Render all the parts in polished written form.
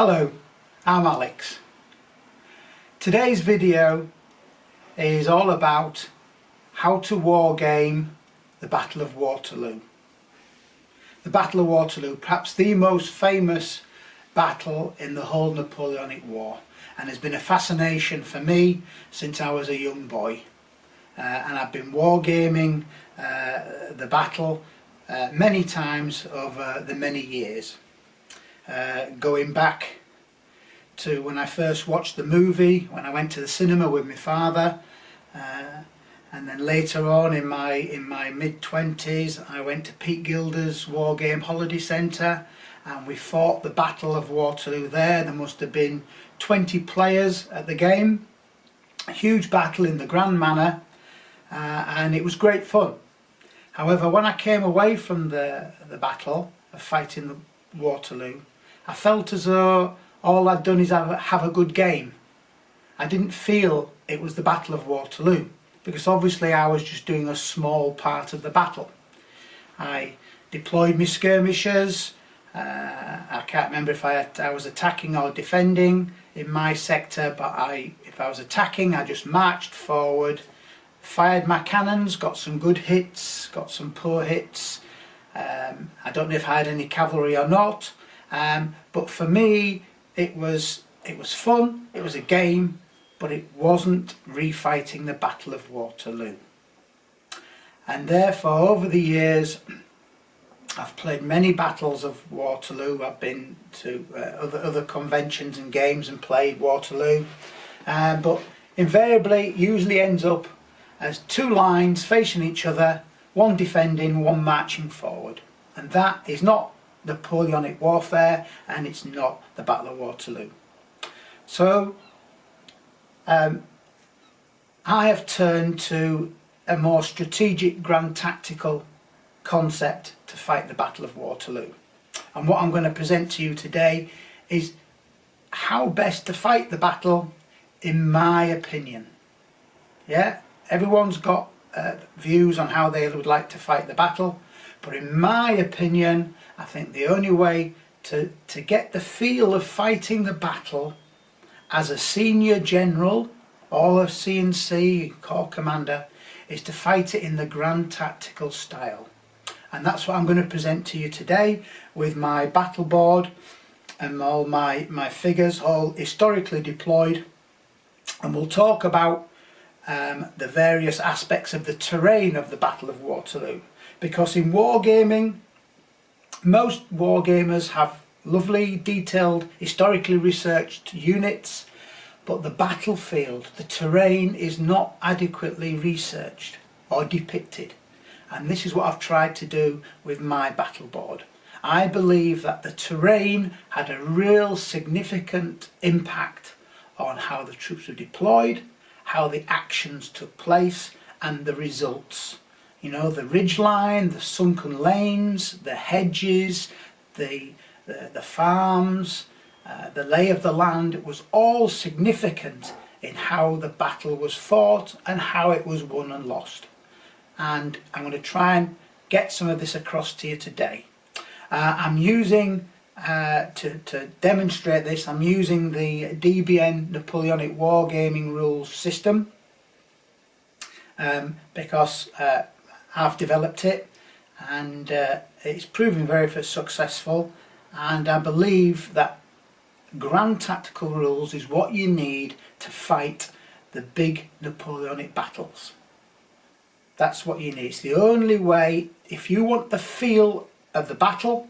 Hello, I'm Alex. Today's video is all about how to wargame the Battle of Waterloo. The Battle of Waterloo, perhaps the most famous battle in the whole Napoleonic War, and has been a fascination for me since I was a young boy. And I've been wargaming the battle many times over the many years. Going back to when I first watched the movie, when I went to the cinema with my father, and then later on in my mid-20s I went to Pete Gilder's Wargame Holiday Centre and we fought the Battle of Waterloo there. There must have been 20 players at the game. A huge battle in the Grand Manor, and it was great fun. However, when I came away from the battle of fighting the Waterloo, I felt as though all I'd done is have a good game. I didn't feel it was the Battle of Waterloo, because obviously I was just doing a small part of the battle. I deployed my skirmishers. I can't remember if I was attacking or defending in my sector, but if I was attacking, I just marched forward, fired my cannons, got some good hits, got some poor hits. I don't know if I had any cavalry or not, but for me it was fun, it was a game, but it wasn't refighting the Battle of Waterloo. And therefore over the years I've played many battles of Waterloo. I've been to other conventions and games and played Waterloo, but invariably it usually ends up as two lines facing each other, one defending, one marching forward. And that is not Napoleonic warfare, and it's not the Battle of Waterloo. So I have turned to a more strategic, grand tactical concept to fight the Battle of Waterloo. And what I'm going to present to you today is how best to fight the battle in my opinion. Yeah, everyone's got views on how they would like to fight the battle, but in my opinion I think the only way to get the feel of fighting the battle as a senior general or a CNC corps commander is to fight it in the grand tactical style. And that's what I'm going to present to you today with my battle board and all my figures all historically deployed, and we'll talk about the various aspects of the terrain of the Battle of Waterloo, because in wargaming most wargamers have lovely detailed historically researched units, but the battlefield, the terrain, is not adequately researched or depicted. And this is what I've tried to do with my battle board. I believe that the terrain had a real significant impact on how the troops were deployed, how the actions took place, and the results. You know, the ridgeline, the sunken lanes, the hedges, the farms, the lay of the land. It was all significant in how the battle was fought and how it was won and lost. And I'm going to try and get some of this across to you today. I'm using, to demonstrate this, I'm using the DBN Napoleonic Wargaming rules system, because I've developed it and it's proven very successful, and I believe that grand tactical rules is what you need to fight the big Napoleonic battles. That's what you need. It's the only way, if you want the feel of the battle,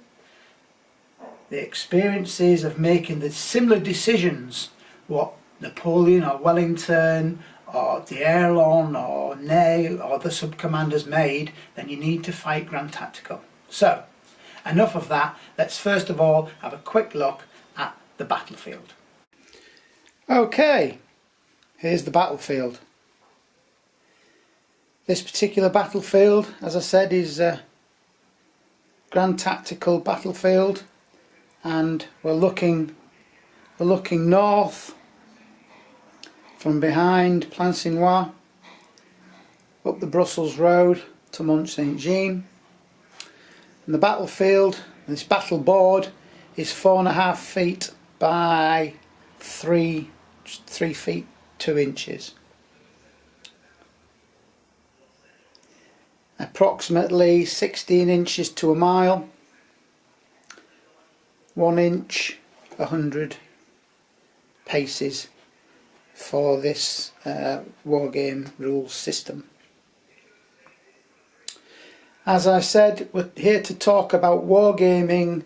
the experiences of making the similar decisions what Napoleon or Wellington or D'Erlon or Ney or the sub-commanders made, then you need to fight grand tactical. So enough of that. Let's first of all have a quick look at the battlefield. Okay, here's the battlefield. This particular battlefield, as I said, is a grand tactical battlefield, and we're looking north from behind Plancenoit up the Brussels Road to Mont Saint-Jean. And the battlefield, this battle board, is 4.5 feet by 3 feet 2 inches. Approximately 16 inches to a mile, 1 inch, 100 paces for this wargame rules system. As I said, we're here to talk about wargaming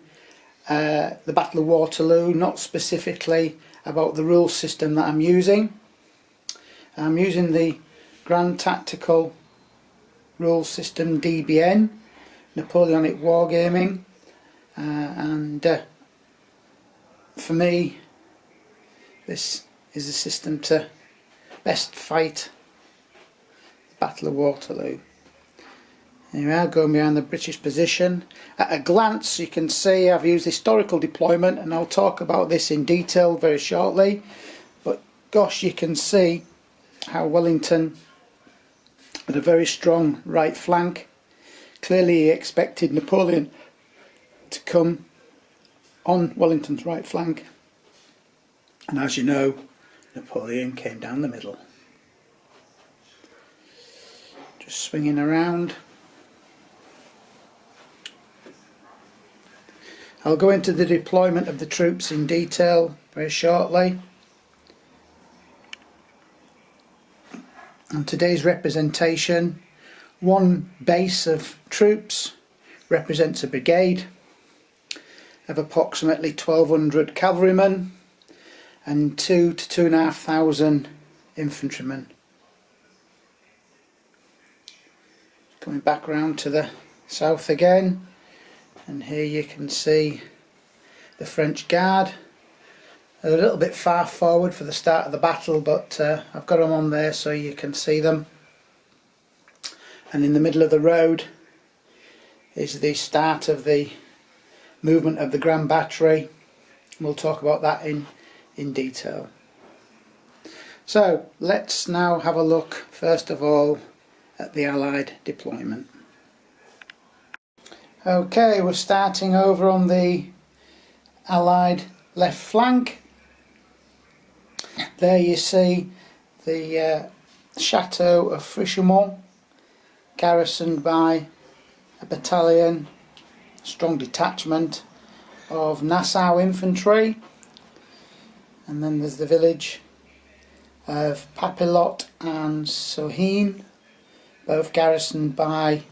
the Battle of Waterloo, not specifically about the rule system that I'm using. I'm using the Grand Tactical Rule System DBN, Napoleonic Wargaming, and for me this is the system to best fight the Battle of Waterloo. Here we are, going behind the British position. At a glance you can see I've used historical deployment, and I'll talk about this in detail very shortly, but gosh, you can see how Wellington had a very strong right flank. Clearly he expected Napoleon to come on Wellington's right flank, and as you know, Napoleon came down the middle. Just swinging around. I'll go into the deployment of the troops in detail very shortly. On today's representation, one base of troops represents a brigade of approximately 1,200 cavalrymen and 2,000 to 2,500 infantrymen. Coming back round to the south again, and here you can see the French Guard. They're a little bit far forward for the start of the battle, but I've got them on there so you can see them. And in the middle of the road is the start of the movement of the Grand Battery. We'll talk about that in detail. So let's now have a look first of all at the Allied deployment. Okay, we're starting over on the Allied left flank. There you see the chateau of Hougoumont, garrisoned by a battalion, strong detachment of Nassau infantry, and then there's the village of Papillotte and Sohine, both garrisoned by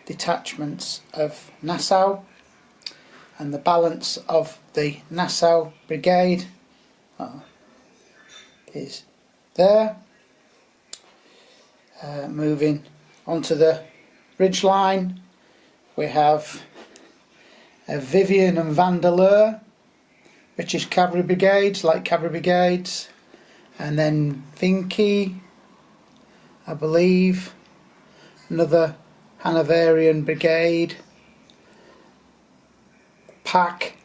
detachments of Nassau, and the balance of the Nassau brigade is there. Moving onto the ridge line, we have Vivian and Vandeleur, British cavalry brigades, light cavalry brigades, and then Vinci, I believe, another Hanoverian brigade, Pack,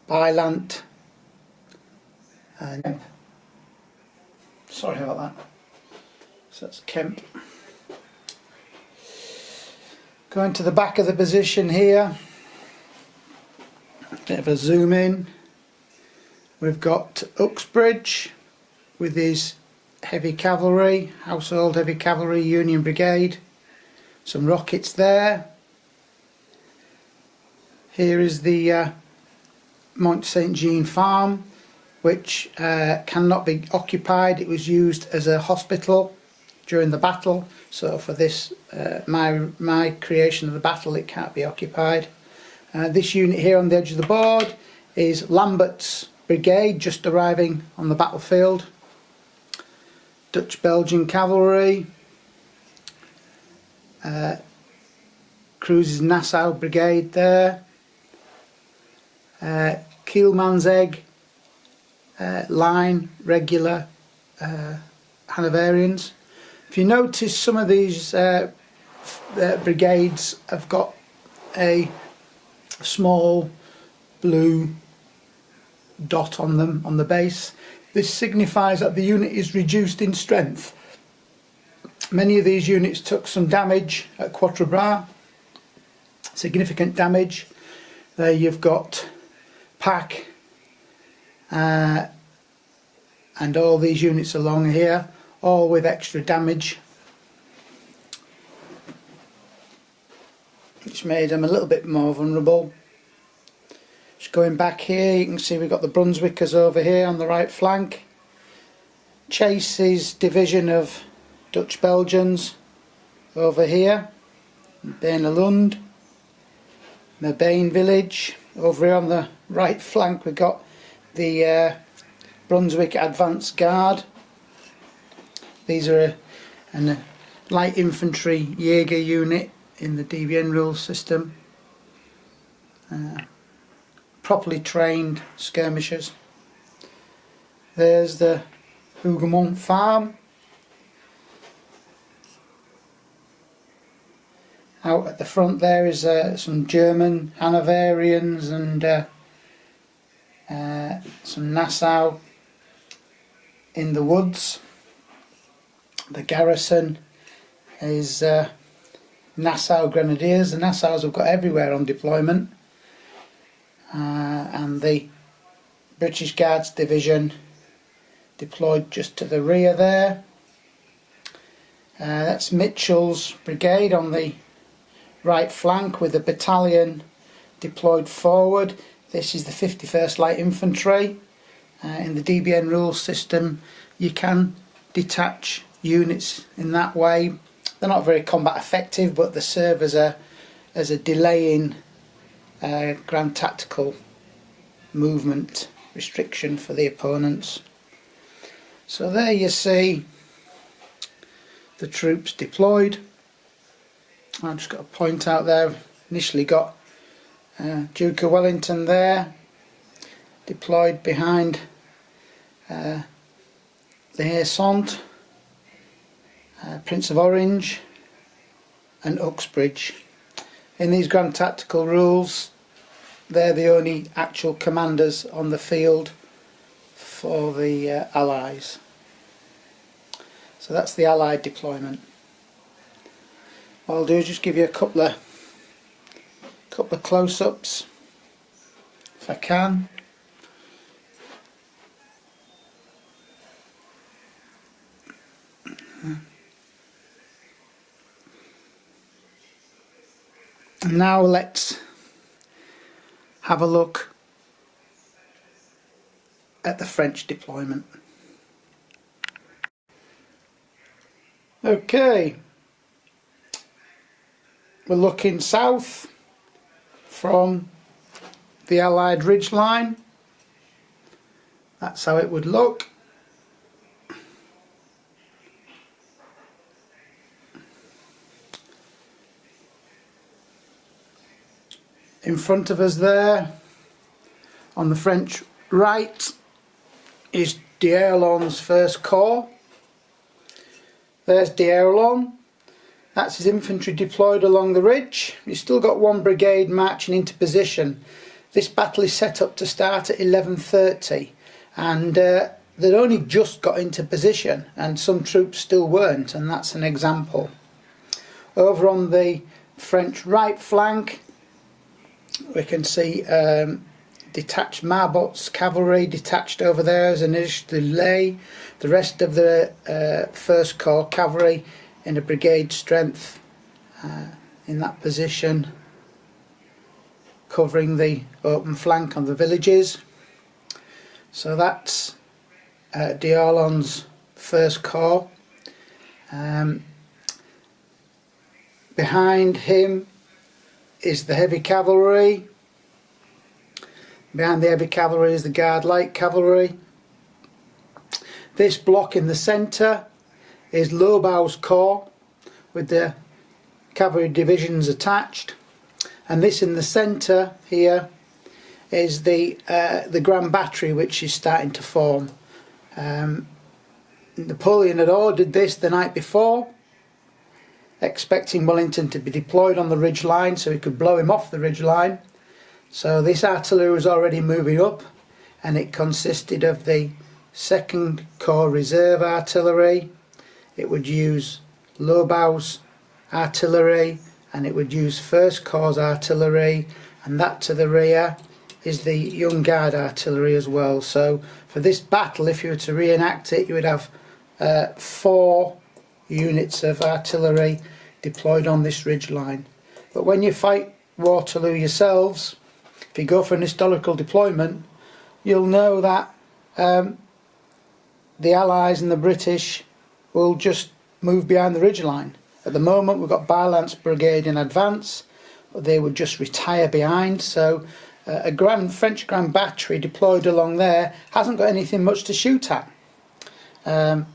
Bylant, and sorry about that. So that's Kemp. Going to the back of the position here, bit of a zoom in. We've got Uxbridge with his heavy cavalry, household heavy cavalry Union Brigade, some rockets there. Here is the Mont Saint Jean farm, which cannot be occupied. It was used as a hospital during the battle, so for this my creation of the battle, it can't be occupied. This unit here on the edge of the board is Lambert's brigade, just arriving on the battlefield. Dutch-Belgian cavalry, Cruise's Nassau brigade there, Kielmansegg line, regular Hanoverians. If you notice, some of these brigades have got a small blue dot on them on the base. This signifies that the unit is reduced in strength. Many of these units took some damage at Quatre Bras, significant damage. There you've got Pack and all these units along here, all with extra damage, which made them a little bit more vulnerable. Just going back here, you can see we've got the Brunswickers over here on the right flank. Chase's division of Dutch Belgians over here, Bernelund, Merbane village. Over here on the right flank we've got the Brunswick Advance Guard. These are a light infantry Jaeger unit in the DBN rule system. Properly trained skirmishers. There's the Hougoumont farm. Out at the front there is some German Hanoverians and some Nassau in the woods. The garrison is Nassau Grenadiers. The Nassaus have got everywhere on deployment, and the British Guards Division deployed just to the rear there. That's Mitchell's brigade on the right flank with a battalion deployed forward. This is the 51st Light Infantry. In the DBN rules system you can detach units in that way. They're not very combat effective, but they serve as a delaying grand tactical movement restriction for the opponents. So there you see the troops deployed. I've just got to point out there, initially got Duke of Wellington there, deployed behind the Hersont, Prince of Orange and Uxbridge. In these grand tactical rules, they're the only actual commanders on the field for the Allies. So that's the Allied deployment. What I'll do is just give you a couple of close-ups if I can. And now let's have a look at the French deployment. Okay, we're looking south from the Allied ridgeline. That's how it would look. In front of us there, on the French right, is D'Erlon's first corps. There's D'Erlon. That's his infantry deployed along the ridge. You've still got one brigade marching into position. This battle is set up to start at 11:30, and they'd only just got into position, and some troops still weren't, and that's an example. Over on the French right flank, we can see detached Marbot's cavalry detached over there as an delay. The rest of the First Corps cavalry in a brigade strength in that position, covering the open flank on the villages. So that's D'Erlon's First Corps. Behind him is the heavy cavalry. Behind the heavy cavalry is the Guard Light Cavalry. This block in the centre is Lobau's corps with the cavalry divisions attached, and this in the centre here is the Grand Battery, which is starting to form. Napoleon had ordered this the night before, expecting Wellington to be deployed on the ridge line so he could blow him off the ridge line. So this artillery was already moving up, and it consisted of the 2nd Corps Reserve Artillery. It would use Lobau's artillery, and it would use 1st Corps artillery, and that to the rear is the Young Guard artillery as well. So for this battle, if you were to reenact it, you would have 4 units of artillery deployed on this ridge line. But when you fight Waterloo yourselves, if you go for an historical deployment, you'll know that the Allies and the British will just move behind the ridge line. At the moment we've got Bylance Brigade in advance, but they would just retire behind. So a French Grand Battery deployed along there hasn't got anything much to shoot at. In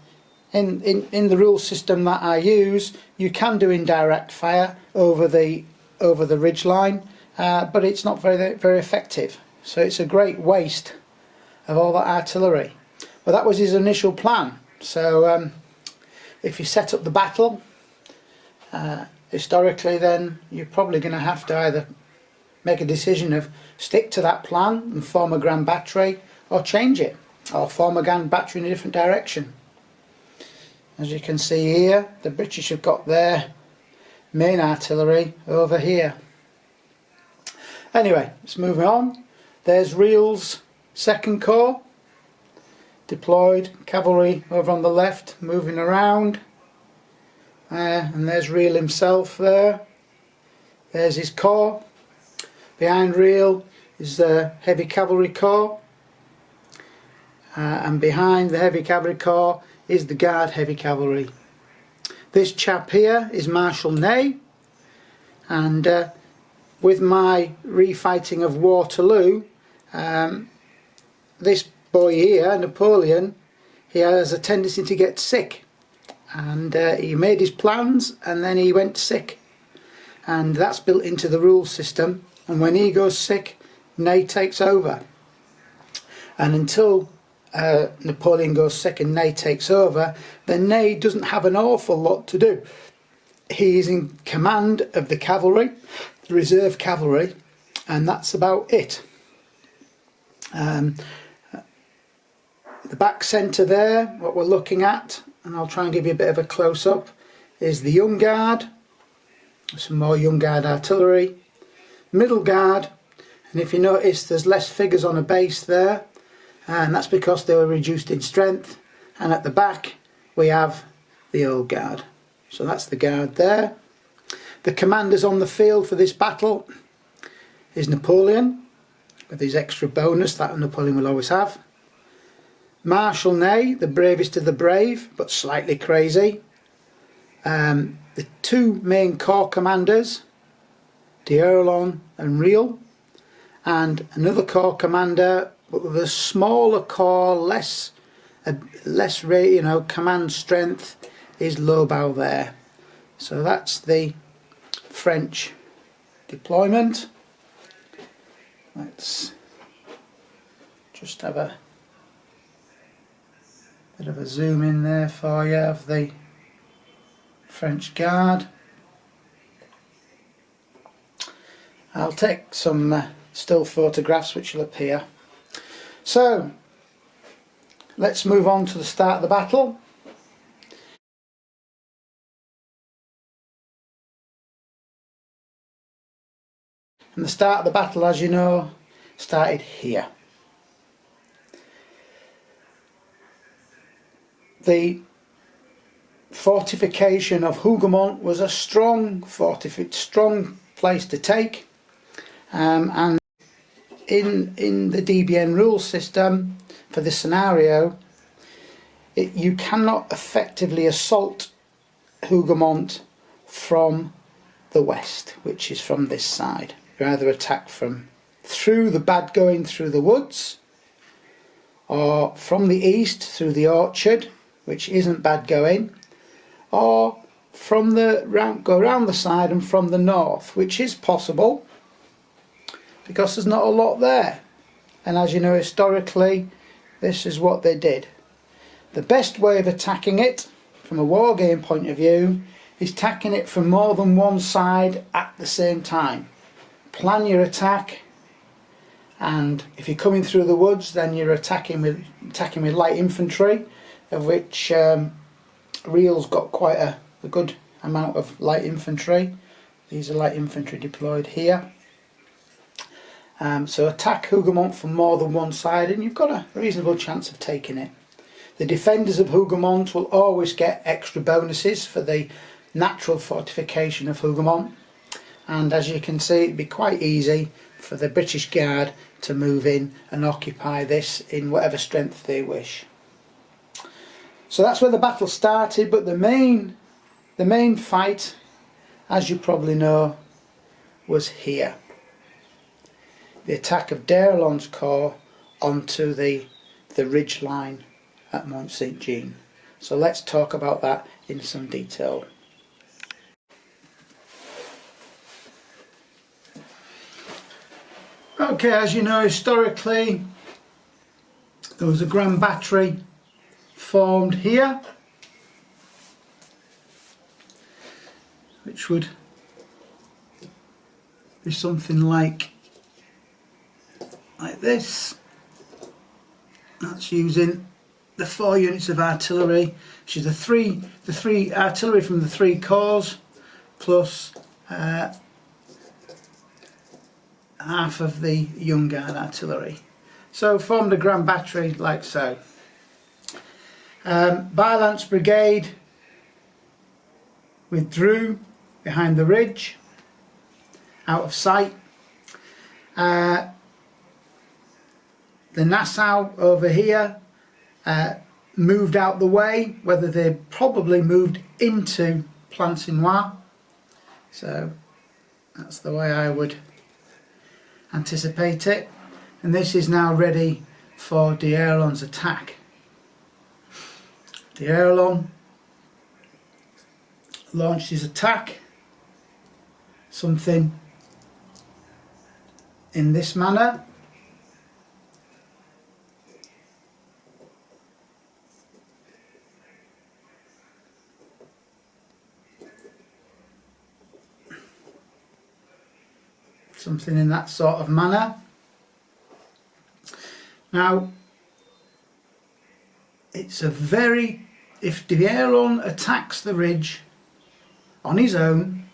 the rule system that I use, you can do indirect fire over the ridge line, but it's not very effective. So it's a great waste of all that artillery. But that was his initial plan. So if you set up the battle historically, then you're probably going to have to either make a decision of stick to that plan and form a Grand Battery, or change it, or form a Grand Battery in a different direction. As you can see here, the British have got their main artillery over here. Anyway, let's move on. There's Reel's 2nd Corps deployed, cavalry over on the left moving around, and there's Reel himself there. There's his corps. Behind Reel is the Heavy Cavalry Corps, and behind the Heavy Cavalry Corps is the Guard Heavy Cavalry. This chap here is Marshal Ney, and with my refighting of Waterloo, this boy here, Napoleon, he has a tendency to get sick, and he made his plans and then he went sick, and that's built into the rule system. And when he goes sick, Ney takes over, and until Napoleon goes sick and Ney takes over, then Ney doesn't have an awful lot to do. He's in command of the cavalry, the reserve cavalry, and that's about it. The back centre there, what we're looking at, and I'll try and give you a bit of a close-up, is the Young Guard, some more Young Guard artillery, Middle Guard, and if you notice there's less figures on a base there, and that's because they were reduced in strength. And at the back we have the Old Guard. So that's the Guard there. The commanders on the field for this battle is Napoleon, with his extra bonus that Napoleon will always have. Marshal Ney, the bravest of the brave, but slightly crazy. The 2 main corps commanders, D'Erlon and Reel, and another corps commander, but with a smaller corps, less command strength, is Lobau there. So that's the French deployment. Let's just have a bit of a zoom in there for you of the French Guard. I'll take some still photographs which will appear. So let's move on to the start of the battle. And the start of the battle, as you know, started here. The fortification of Hougoumont was a strong place to take, and in the DBN rule system for this scenario, you cannot effectively assault Hougoumont from the west, which is from this side. You either attack from through the woods, or from the east through the orchard, which isn't bad going, or from go around the side and from the north, which is possible because there's not a lot there. And as you know, historically, this is what they did. The best way of attacking it from a wargame point of view is attacking it from more than one side at the same time. Plan your attack, and if you're coming through the woods, then you're attacking with light infantry, of which Reel's got quite a good amount of light infantry. These are light infantry deployed here. So attack Hougoumont from more than one side and you've got a reasonable chance of taking it. The defenders of Hougoumont will always get extra bonuses for the natural fortification of Hougoumont, and as you can see it'd be quite easy for the British Guard to move in and occupy this in whatever strength they wish. So that's where the battle started, but the main fight, as you probably know, was here. The attack of d'Erlon's corps onto the ridge line at Mont Saint Jean. So let's talk about that in some detail. Okay, as you know, historically there was a grand battery formed here, which would be something like this. That's using the 4 units of artillery, which is the three artillery from the 3 corps plus half of the Young Guard artillery. So formed a grand battery like so. Bylance's brigade withdrew behind the ridge, out of sight. The Nassau over here moved out the way, whether they probably moved into Plancenoit. So that's the way I would anticipate it. And this is now ready for d'Erlon's attack. D'Erlon launched his attack, something in this manner. Something in that sort of manner. Now, it's a very, if d'Erlon attacks the ridge on his own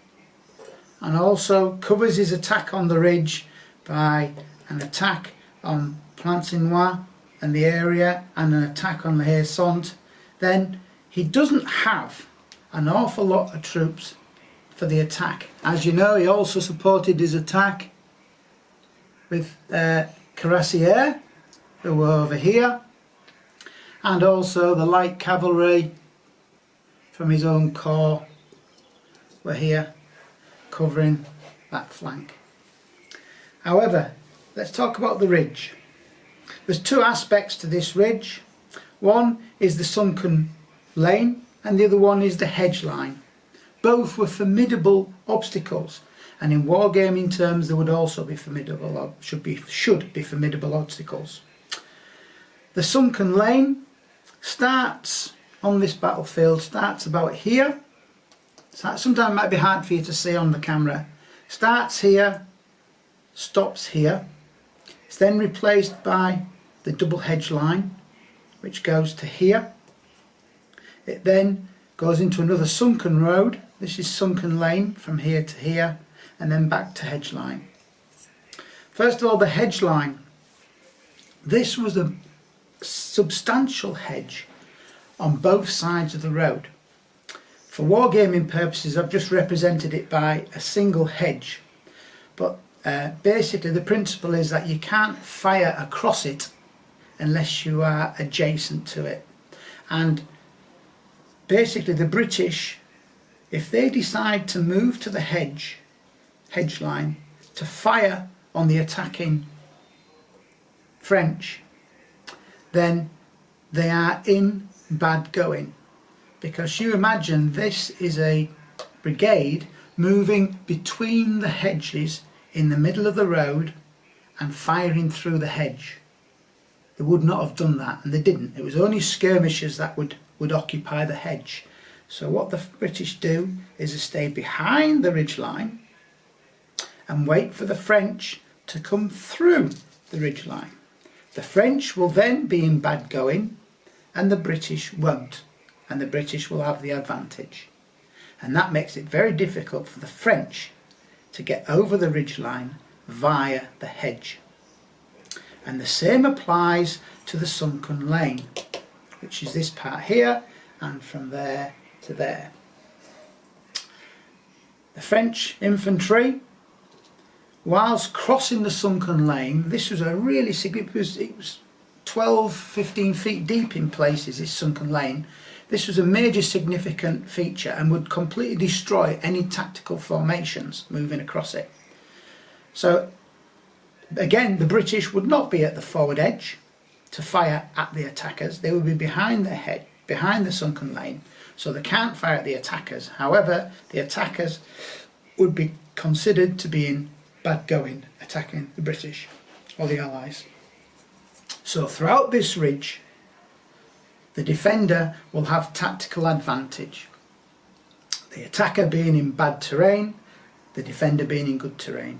and also covers his attack on the ridge by an attack on Plancenoit and the area and an attack on Le Haye-Saint, then he doesn't have an awful lot of troops for the attack. As you know, he also supported his attack with cuirassiers who were over here, and also the light cavalry from his own corps were here covering that flank. However, let's talk about the ridge. There's 2 aspects to this ridge. One is the sunken lane and the other one is the hedge line. Both were formidable obstacles, and in wargaming terms they would also be formidable, or should be formidable obstacles. The sunken lane starts on this battlefield, starts about here. Sometimes it might be hard for you to see on the camera. Starts here, stops here. It's then replaced by the double hedge line, which goes to here. It then goes into another sunken road. This is sunken lane from here to here, and then back to hedge line. First of all, the hedge line. This was a substantial hedge on both sides of the road. For wargaming purposes, I've just represented it by a single hedge, but basically the principle is that you can't fire across it unless you are adjacent to it. And basically the British, if they decide to move to the hedge line to fire on the attacking French, then they are in bad going, because you imagine this is a brigade moving between the hedges in the middle of the road and firing through the hedge. They would not have done that, and they didn't. It was only skirmishers that would occupy the hedge. So what the British do is they stay behind the ridge line and wait for the French to come through the ridge line. The French will then be in bad going and the British won't, and the British will have the advantage. And that makes it very difficult for the French to get over the ridge line via the hedge. And the same applies to the sunken lane, which is this part here, and from there to there. The French infantry, whilst crossing the sunken lane, this was a really significant, it was 12-15 feet deep in places, this sunken lane. This was a major significant feature and would completely destroy any tactical formations moving across it. So again, the British would not be at the forward edge to fire at the attackers. They would be behind their head, behind the sunken lane, so they can't fire at the attackers. However, the attackers would be considered to be in bad going, attacking the British or the Allies. So throughout this ridge, the defender will have tactical advantage. The attacker being in bad terrain, the defender being in good terrain.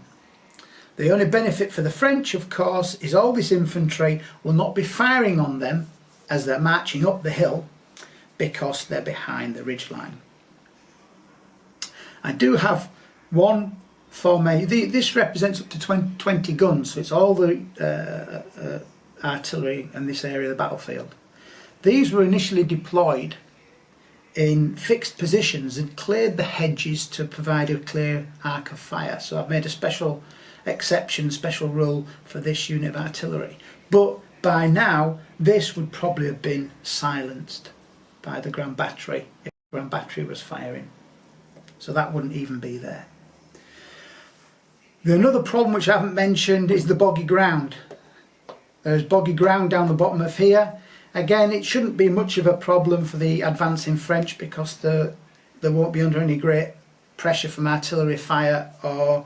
The only benefit for the French, of course, is all this infantry will not be firing on them as they're marching up the hill because they're behind the ridgeline. I do have one formation. This represents up to 20 guns, so it's all the artillery in this area of the battlefield. These were initially deployed in fixed positions and cleared the hedges to provide a clear arc of fire. So I've made a special exception, special rule for this unit of artillery. But by now, this would probably have been silenced by the Grand Battery if the Grand Battery was firing. So that wouldn't even be there. Another problem which I haven't mentioned is the boggy ground. There's boggy ground down the bottom of here. Again, it shouldn't be much of a problem for the advancing French because they won't be under any great pressure from artillery fire or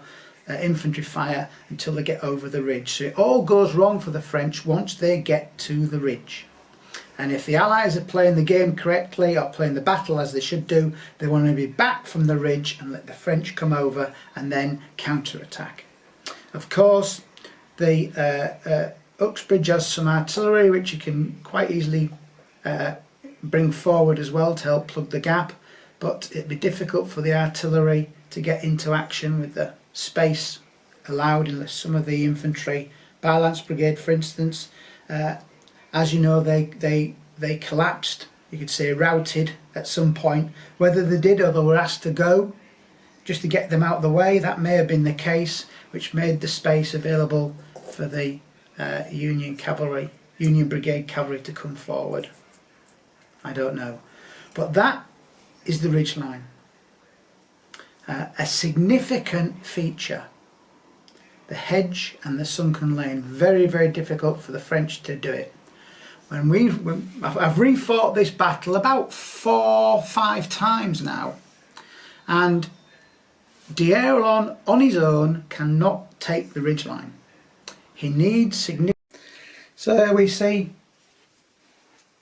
infantry fire until they get over the ridge. So it all goes wrong for the French once they get to the ridge. And if the Allies are playing the game correctly or playing the battle as they should do, they want to be back from the ridge and let the French come over and then counter-attack. Of course, the Uxbridge has some artillery which you can quite easily bring forward as well to help plug the gap, but it'd be difficult for the artillery to get into action with the space allowed unless some of the infantry, Lance Brigade for instance, as you know, they collapsed, you could say routed at some point. Whether they did or they were asked to go just to get them out of the way, that may have been the case, which made the space available for the Union Brigade cavalry to come forward. I don't know, but that is the ridge line. A significant feature. The hedge and the sunken lane, very, very difficult for the French to do it. I've refought this battle about 4-5 times now, and D'Erlon on his own cannot take the ridgeline. He needs significant. So there we see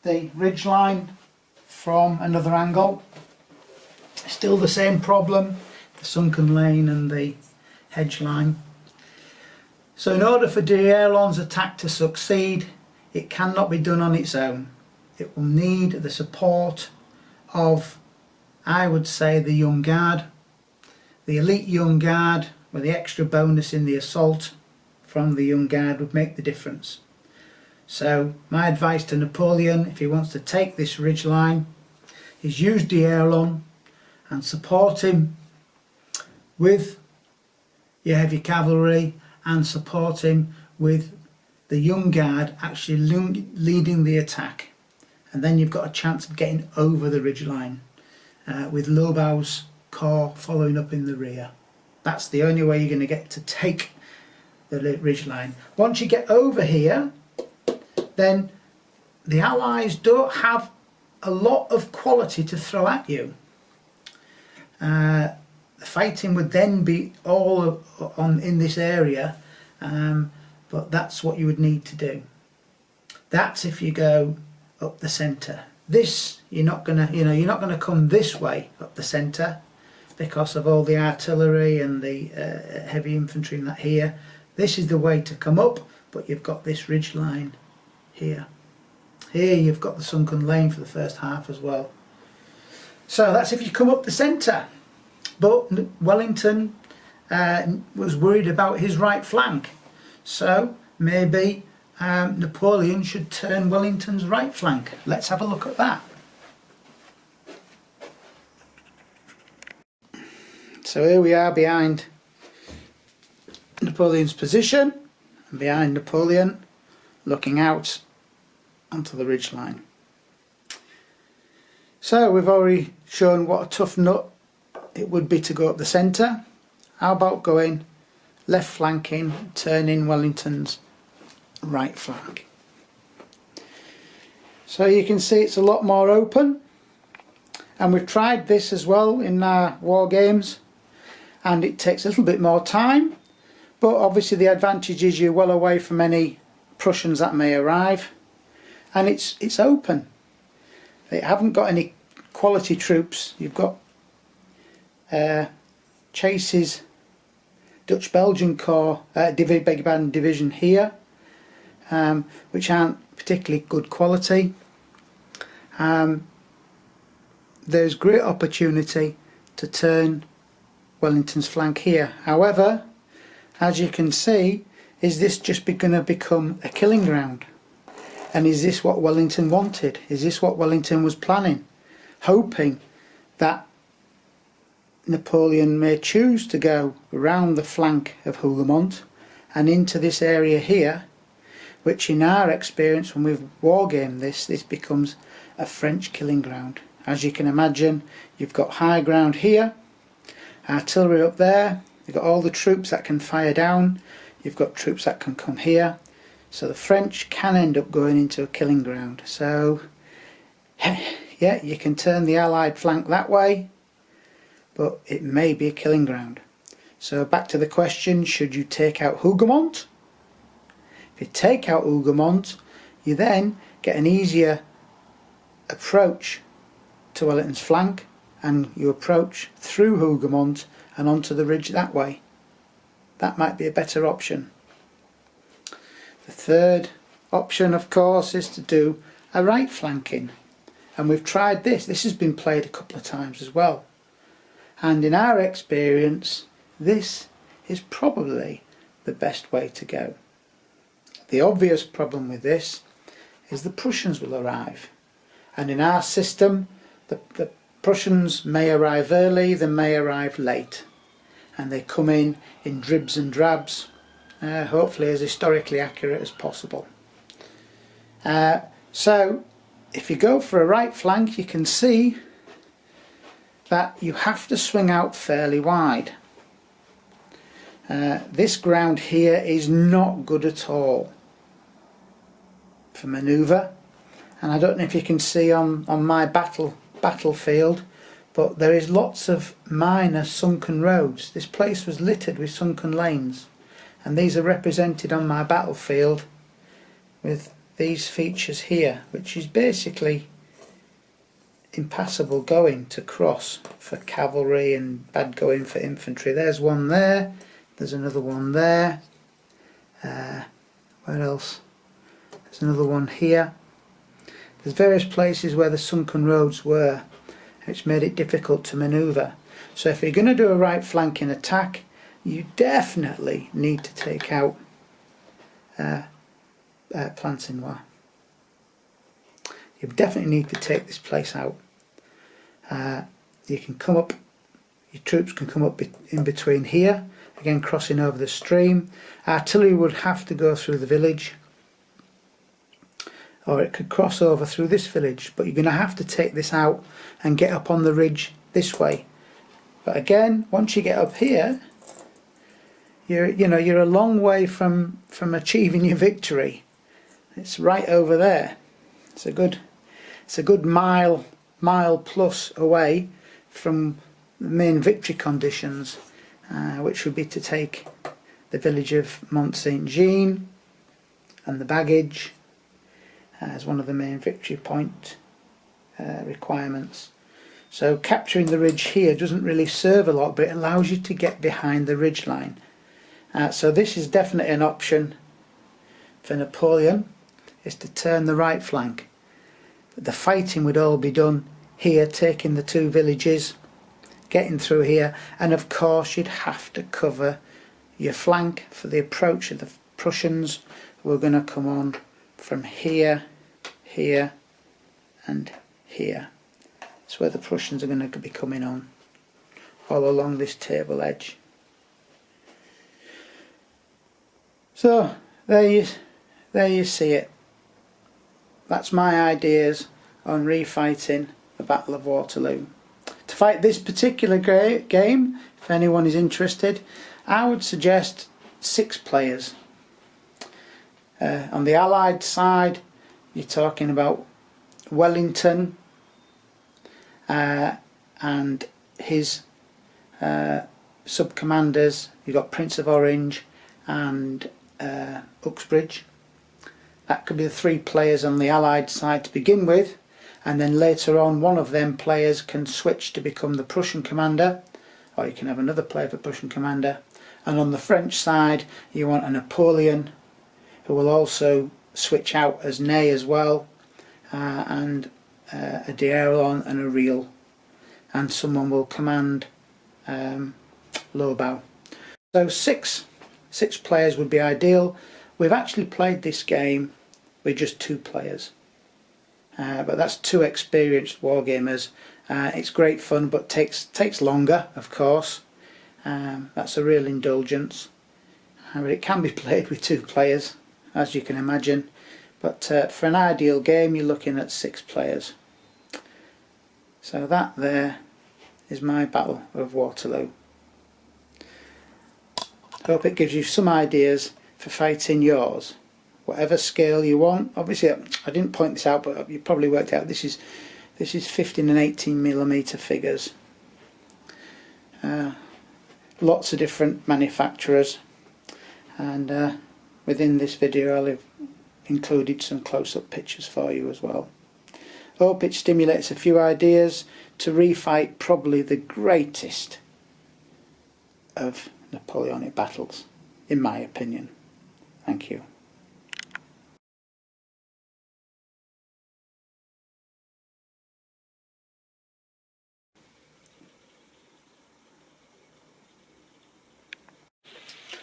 the ridgeline from another angle. Still the same problem, the sunken lane and the hedge line. So in order for D'Erlon's attack to succeed, it cannot be done on its own. It will need the support of, I would say, the Young Guard. The elite Young Guard with the extra bonus in the assault from the Young Guard would make the difference. So my advice to Napoleon, if he wants to take this ridgeline, is use D'Erlon and support him with your heavy cavalry and support him with the Young Guard actually leading the attack, and then you've got a chance of getting over the ridgeline with Lobau's corps following up in the rear. That's the only way you're going to get to take the ridgeline. Once you get over here, then the Allies don't have a lot of quality to throw at you. The fighting would then be all on in this area, but that's what you would need to do. That's if you go up the centre. This you're not gonna come this way up the centre because of all the artillery and the heavy infantry and that here. This is the way to come up, but you've got this ridge line here. Here you've got the sunken lane for the first half as well. So that's if you come up the centre. But Wellington was worried about his right flank. So maybe Napoleon should turn Wellington's right flank. Let's have a look at that. So here we are behind Napoleon's position, and behind Napoleon looking out onto the ridgeline. So we've already shown what a tough nut it would be to go up the centre. How about going left flanking, turning Wellington's right flank? So you can see it's a lot more open, and we've tried this as well in our war games, and it takes a little bit more time, but obviously the advantage is you're well away from any Prussians that may arrive, and it's open. They haven't got any quality troops. You've got Chase's Dutch-Belgian Corps division here, which aren't particularly good quality. There's great opportunity to turn Wellington's flank here. However, as you can see, is this just going to become a killing ground? And is this what Wellington wanted? Is this what Wellington was planning? Hoping that Napoleon may choose to go around the flank of Hougoumont and into this area here, which in our experience when we've wargamed this becomes a French killing ground. As you can imagine, you've got high ground here, artillery up there, you've got all the troops that can fire down, you've got troops that can come here, so the French can end up going into a killing ground. So yeah, you can turn the Allied flank that way, but it may be a killing ground. So back to the question, should you take out Hougoumont? If you take out Hougoumont, you then get an easier approach to Wellington's flank, and you approach through Hougoumont and onto the ridge that way. That might be a better option. The third option, of course, is to do a right flanking, and we've tried this. This has been played a couple of times as well, and in our experience this is probably the best way to go. The obvious problem with this is the Prussians will arrive, and in our system the Prussians may arrive early, they may arrive late, and they come in dribs and drabs, hopefully as historically accurate as possible. So if you go for a right flank, you can see that you have to swing out fairly wide. This ground here is not good at all for manoeuvre, and I don't know if you can see on my battlefield, but there is lots of minor sunken roads. This place was littered with sunken lanes, and these are represented on my battlefield with these features here, which is basically impassable going to cross for cavalry and bad going for infantry. There's one there, there's another one there, where else? There's another one here. There's various places where the sunken roads were, which made it difficult to manoeuvre. So if you're going to do a right flanking attack, you definitely need to take out Plancenoit. You definitely need to take this place out. You can come up, your troops can come up in between here, again crossing over the stream. Artillery would have to go through the village, or it could cross over through this village, but you're going to have to take this out and get up on the ridge this way. But again, once you get up here, you're a long way from achieving your victory. It's right over there. It's a good mile plus away from the main victory conditions, which would be to take the village of Mont Saint-Jean and the baggage as one of the main victory point requirements. So capturing the ridge here doesn't really serve a lot, but it allows you to get behind the ridge line. So this is definitely an option for Napoleon, is to turn the right flank. The fighting would all be done here, taking the two villages, getting through here, and of course you'd have to cover your flank for the approach of the Prussians. We're going to come on from here, here and here. That's where the Prussians are going to be coming on, all along this table edge. So there you see it. That's my ideas on refighting the Battle of Waterloo. To fight this particular game, if anyone is interested, I would suggest 6 players. On the Allied side, you're talking about Wellington and his sub-commanders. You've got Prince of Orange and Uxbridge. That could be the 3 players on the Allied side to begin with, and then later on one of them players can switch to become the Prussian commander, or you can have another player for Prussian commander. And on the French side you want a Napoleon, who will also switch out as Ney as well, and a D'Erlon and a Real, and someone will command Lobau. So six players would be ideal. We've actually played this game with just 2 players, but that's 2 experienced wargamers. It's great fun, but takes longer, of course. That's a real indulgence, but it can be played with 2 players, as you can imagine. But for an ideal game you're looking at 6 players. So that there is my Battle of Waterloo. Hope it gives you some ideas for fighting yours, whatever scale you want. Obviously I didn't point this out, but you probably worked out this is 15 and 18mm figures. Lots of different manufacturers, and within this video I'll have included some close-up pictures for you as well. Hope it stimulates a few ideas to refight probably the greatest of Napoleonic battles, in my opinion. Thank you.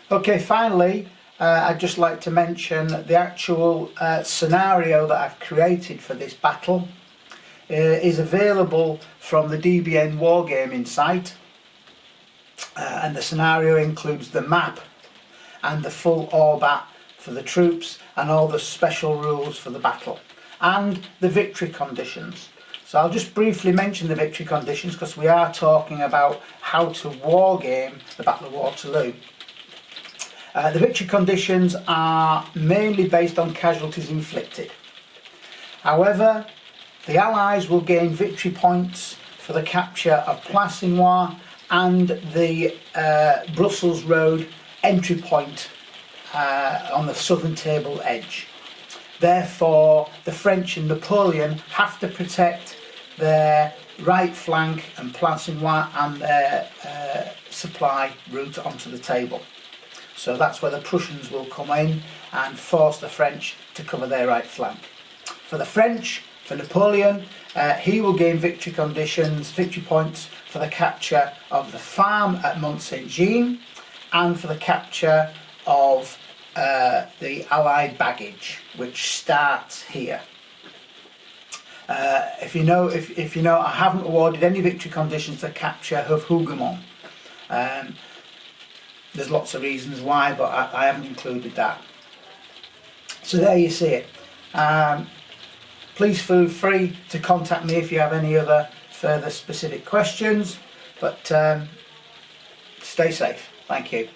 Okay, finally I'd just like to mention the actual scenario that I've created for this battle is available from the DBN Wargaming site, and the scenario includes the map and the full ORBAT for the troops and all the special rules for the battle and the victory conditions. So I'll just briefly mention the victory conditions because we are talking about how to wargame the Battle of Waterloo. The victory conditions are mainly based on casualties inflicted. However, the Allies will gain victory points for the capture of Plassinois and the Brussels Road entry point on the southern table edge. Therefore, the French and Napoleon have to protect their right flank and Plassinois and their supply route onto the table. So that's where the Prussians will come in and force the French to cover their right flank. For the French, for Napoleon, he will gain victory points for the capture of the farm at Mont Saint-Jean and for the capture of the Allied baggage, which starts here. If you know, I haven't awarded any victory conditions to the capture of Hougoumont. There's lots of reasons why, but I haven't included that. So there you see it. Please feel free to contact me if you have any other further specific questions, but stay safe. Thank you.